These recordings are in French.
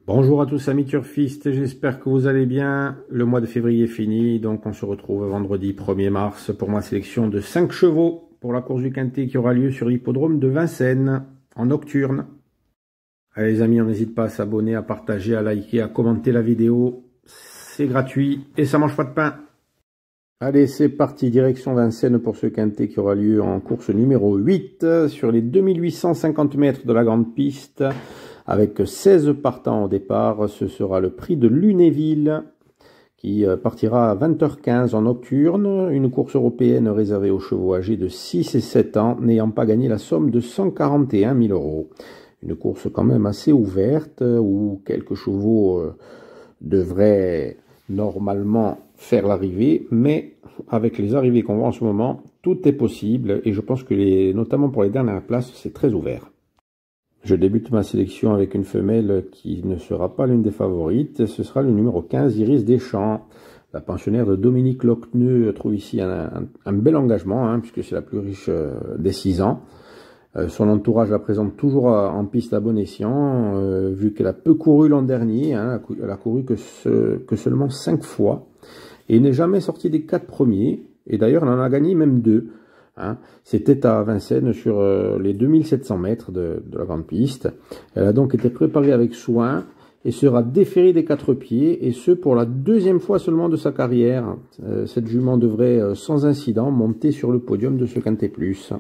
Bonjour à tous amis turfistes, j'espère que vous allez bien. Le mois de février est fini, donc on se retrouve vendredi 1er mars pour ma sélection de 5 chevaux pour la course du Quintet qui aura lieu sur l'hippodrome de Vincennes en nocturne. Allez les amis, on n'hésite pas à s'abonner, à partager, à liker, à commenter la vidéo. C'est gratuit et ça mange pas de pain. Allez, c'est parti, direction Vincennes pour ce Quintet qui aura lieu en course numéro 8 sur les 2850 mètres de la grande piste. Avec 16 partants au départ, ce sera le prix de Lunéville qui partira à 20h15 en nocturne. Une course européenne réservée aux chevaux âgés de 6 et 7 ans n'ayant pas gagné la somme de 141 000 €. Une course quand même assez ouverte où quelques chevaux devraient normalement faire l'arrivée, mais avec les arrivées qu'on voit en ce moment, tout est possible et je pense que notamment pour les dernières places, c'est très ouvert. Je débute ma sélection avec une femelle qui ne sera pas l'une des favorites. Ce sera le numéro 15, Iris Deschamps. La pensionnaire de Dominique Lochneux trouve ici un bel engagement, puisque c'est la plus riche des 6 ans. Son entourage la présente toujours en piste à bon escient, vu qu'elle a peu couru l'an dernier. Elle a couru que seulement 5 fois. Et n'est jamais sortie des 4 premiers. Et d'ailleurs, elle en a gagné même 2. C'était à Vincennes sur les 2700 mètres de la grande piste. Elle a donc été préparée avec soin et sera déférée des 4 pieds, et ce pour la 2e fois seulement de sa carrière. Cette jument devrait sans incident monter sur le podium de ce Quintet Plus.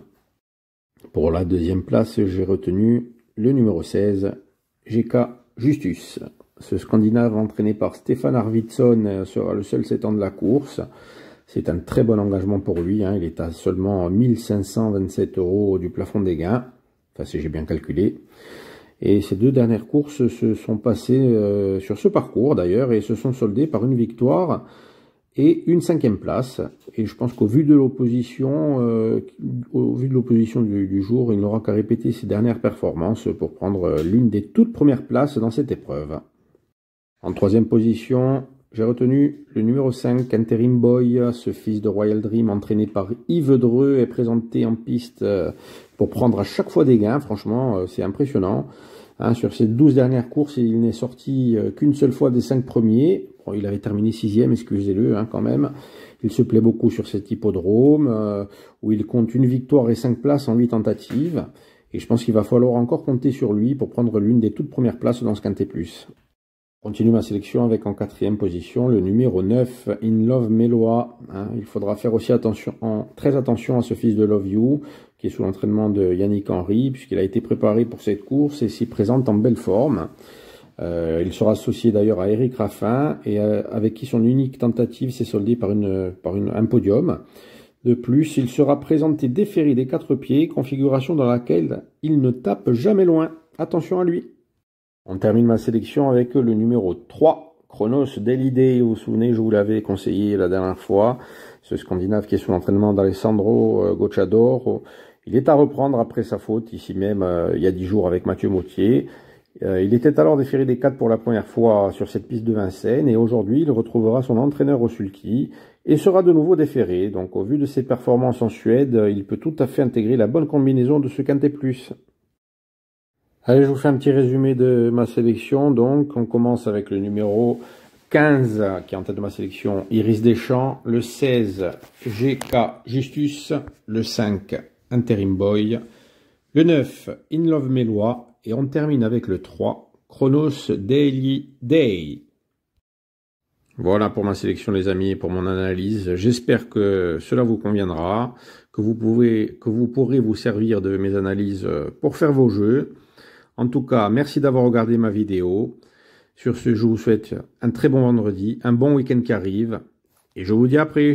Pour la 2e place, j'ai retenu le numéro 16, GK Justus. Ce Scandinave entraîné par Stefan Arvidsson sera le seul 7 ans de la course. C'est un très bon engagement pour lui, il est à seulement 1527 € du plafond des gains, enfin si j'ai bien calculé. Et ces 2 dernières courses se sont passées sur ce parcours d'ailleurs et se sont soldées par une victoire et une 5e place. Et je pense qu'au vu de l'opposition du jour, il n'aura qu'à répéter ses dernières performances pour prendre l'une des toutes premières places dans cette épreuve. En 3e position, j'ai retenu le numéro 5, Interim Boy, ce fils de Royal Dream entraîné par Yves Dreux est présenté en piste pour prendre à chaque fois des gains. Franchement, c'est impressionnant. Sur ces 12 dernières courses, il n'est sorti qu'une seule fois des 5 premiers. Bon, il avait terminé 6e, excusez-le quand même. Il se plaît beaucoup sur cet hippodrome où il compte une victoire et 5 places en 8 tentatives. Et je pense qu'il va falloir encore compter sur lui pour prendre l'une des toutes premières places dans ce Quintet Plus. Continue ma sélection avec en 4e position le numéro 9, In Love Meloa. Il faudra faire aussi très attention à ce fils de Love You, qui est sous l'entraînement de Yannick Henry, puisqu'il a été préparé pour cette course et s'y présente en belle forme. Il sera associé d'ailleurs à Eric Raffin, et avec qui son unique tentative s'est soldée par un podium. De plus, il sera présenté déféré des 4 pieds, configuration dans laquelle il ne tape jamais loin. Attention à lui. On termine ma sélection avec le numéro 3, Chronos Delide. Vous vous souvenez, je vous l'avais conseillé la dernière fois. Ce Scandinave qui est sous l'entraînement d'Alessandro Gocciador. Il est à reprendre après sa faute, ici même, il y a 10 jours avec Mathieu Mauthier. Il était alors déféré des 4 pour la première fois sur cette piste de Vincennes. Et aujourd'hui, il retrouvera son entraîneur au sulky et sera de nouveau déféré. Donc, au vu de ses performances en Suède, il peut tout à fait intégrer la bonne combinaison de ce Quintet Plus. Allez, je vous fais un petit résumé de ma sélection. Donc, on commence avec le numéro 15, qui est en tête de ma sélection, Iris Deschamps. Le 16, GK Justus. Le 5, Interim Boy. Le 9, In Love Meloa. Et on termine avec le 3, Chronos Daily Day. Voilà pour ma sélection, les amis, et pour mon analyse. J'espère que cela vous conviendra, que vous pourrez vous servir de mes analyses pour faire vos jeux. En tout cas, merci d'avoir regardé ma vidéo. Sur ce, je vous souhaite un très bon vendredi, un bon week-end qui arrive. Et je vous dis à après.